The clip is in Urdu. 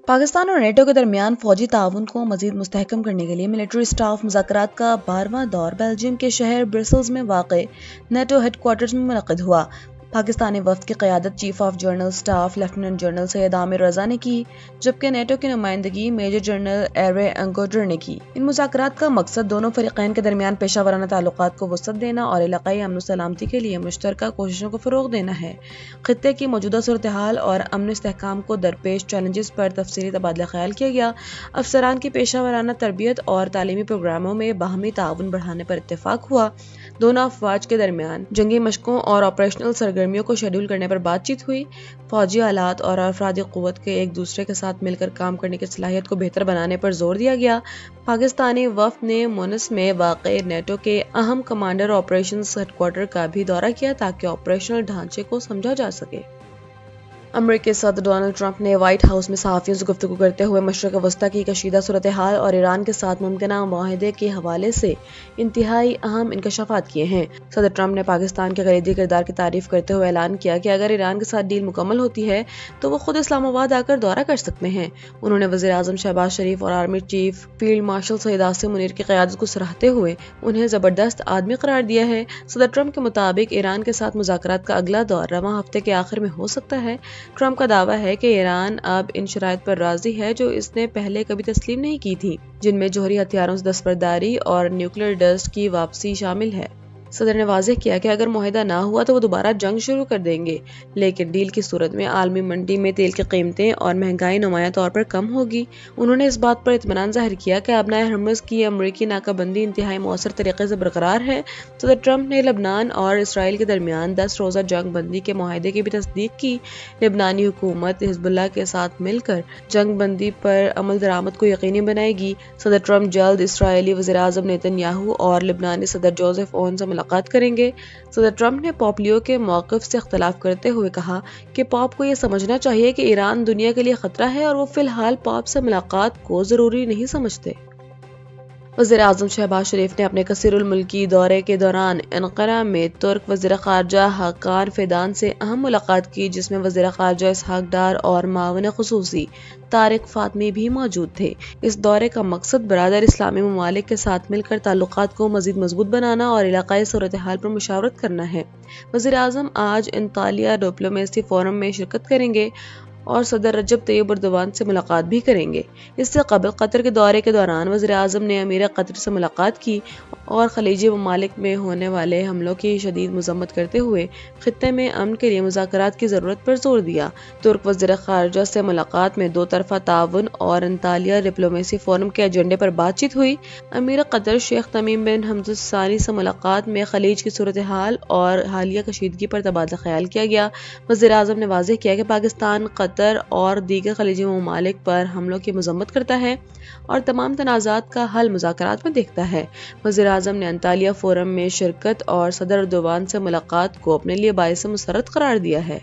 پاکستان اور نیٹو کے درمیان فوجی تعاون کو مزید مستحکم کرنے کے لیے ملٹری سٹاف مذاکرات کا 12واں دور بیلجیم کے شہر برسلز میں واقع نیٹو ہیڈ کوارٹرز میں منعقد ہوا۔ پاکستانی وفد کی قیادت chief of general staff lieutenant general Syed Amir Raza نے کی، جبکہ نیٹو کی نمائندگی میجر جنرل ایرے انگوڈر نے کی۔ ان مذاکرات کا مقصد دونوں فریقین کے درمیان پیشہ ورانہ تعلقات کو وسعت دینا اور علاقائی امن و سلامتی کے لیے مشترکہ کوششوں کو فروغ دینا ہے۔ خطے کی موجودہ صورتحال اور امن استحکام کو درپیش چیلنجز پر تفصیلی تبادلہ خیال کیا گیا۔ افسران کی پیشہ ورانہ تربیت اور تعلیمی پروگراموں میں باہمی تعاون بڑھانے پر اتفاق ہوا۔ دونوں افواج کے درمیان جنگی مشقوں اور آپریشنل سرگرمیوں کو شیڈول کرنے پر بات چیت ہوئی۔ فوجی آلات اور افرادی قوت کے ایک دوسرے کے ساتھ مل کر کام کرنے کی صلاحیت کو بہتر بنانے پر زور دیا گیا۔ پاکستانی وفد نے مونس میں واقع نیٹو کے اہم کمانڈر آپریشنز ہیڈ کوارٹر کا بھی دورہ کیا تاکہ آپریشنل ڈھانچے کو سمجھا جا سکے۔ امریکی صدر ڈونلڈ ٹرمپ نے وائٹ ہاؤس میں صحافیوں سے گفتگو کرتے ہوئے مشرق وسطیٰ کی کشیدہ صورتحال اور ایران کے ساتھ ممکنہ معاہدے کے حوالے سے انتہائی اہم انکشافات کیے ہیں۔ صدر ٹرمپ نے پاکستان کے کلیدی کردار کی تعریف کرتے ہوئے اعلان کیا کہ اگر ایران کے ساتھ ڈیل مکمل ہوتی ہے تو وہ خود اسلام آباد آ کر دورہ کر سکتے ہیں۔ انہوں نے وزیر اعظم شہباز شریف اور army chief field marshal Syed Asim Munir کی قیادت کو سراہتے ہوئے انہیں زبردست آدمی قرار دیا ہے۔ صدر ٹرمپ کے مطابق ایران کے ساتھ مذاکرات کا اگلا دور رواں ہفتے کے آخر میں ہو سکتا ہے۔ ٹرمپ کا دعویٰ ہے کہ ایران اب ان شرائط پر راضی ہے جو اس نے پہلے کبھی تسلیم نہیں کی تھی، جن میں جوہری ہتھیاروں سے دستبرداری اور نیوکلیر ڈسٹ کی واپسی شامل ہے۔ صدر نے واضح کیا کہ اگر معاہدہ نہ ہوا تو وہ دوبارہ جنگ شروع کر دیں گے، لیکن ڈیل کی صورت میں عالمی منڈی میں تیل کی قیمتیں اور مہنگائی نمایاں طور پر کم ہوگی۔ انہوں نے اس بات پر اطمینان ظاہر کیا کہ آبنائے ہرمز کی امریکی ناکہ بندی انتہائی مؤثر طریقے سے برقرار ہے۔ صدر ٹرمپ نے لبنان اور اسرائیل کے درمیان 10 روزہ جنگ بندی کے معاہدے کی بھی تصدیق کی۔ لبنانی حکومت حزب اللہ کے ساتھ مل کر جنگ بندی پر عمل درآمد کو یقینی بنائے گی۔ صدر ٹرمپ جلد اسرائیلی وزیر اعظم نیتن یاہو اور لبنانی صدر جوزف اون سے ملاقات کریں گے۔ صدر ٹرمپ نے پوپ لیو کے موقف سے اختلاف کرتے ہوئے کہا کہ پوپ کو یہ سمجھنا چاہیے کہ ایران دنیا کے لیے خطرہ ہے اور وہ فی الحال پوپ سے ملاقات کو ضروری نہیں سمجھتے۔ وزیر اعظم شہباز شریف نے اپنے کثیر الملکی دورے کے دوران انقرہ میں ترک وزیر خارجہ حاکان فیدان سے اہم ملاقات کی، جس میں وزیر خارجہ اسحاق ڈار اور معاون خصوصی طارق فاطمی بھی موجود تھے۔ اس دورے کا مقصد برادر اسلامی ممالک کے ساتھ مل کر تعلقات کو مزید مضبوط بنانا اور علاقائی صورتحال پر مشاورت کرنا ہے۔ وزیر اعظم آج انطالیہ ڈپلومیسی فورم میں شرکت کریں گے اور صدر رجب طیب اردوان سے ملاقات بھی کریں گے۔ اس سے قبل قطر کے دورے کے دوران وزیر اعظم نے امیر قطر سے ملاقات کی اور خلیجی ممالک میں ہونے والے حملوں کی شدید مذمت کرتے ہوئے خطے میں امن کے لیے مذاکرات کی ضرورت پر زور دیا۔ ترک وزیر خارجہ سے ملاقات میں دو طرفہ تعاون اور انطالیہ ڈپلومیسی فورم کے ایجنڈے پر بات چیت ہوئی۔ امیر قطر شیخ تمیم بن حمد الثانی سے ملاقات میں خلیج کی صورتحال اور حالیہ کشیدگی پر تبادلہ خیال کیا گیا۔ وزیر اعظم نے واضح کیا کہ پاکستان قطر اور دیگر خلیجی ممالک پر حملوں کی مذمت کرتا ہے اور تمام تنازعات کا حل مذاکرات میں دیکھتا ہے۔ وزیر اعظم نے انطالیہ فورم میں شرکت اور صدر اردوان سے ملاقات کو اپنے لیے باعث مسرت قرار دیا ہے۔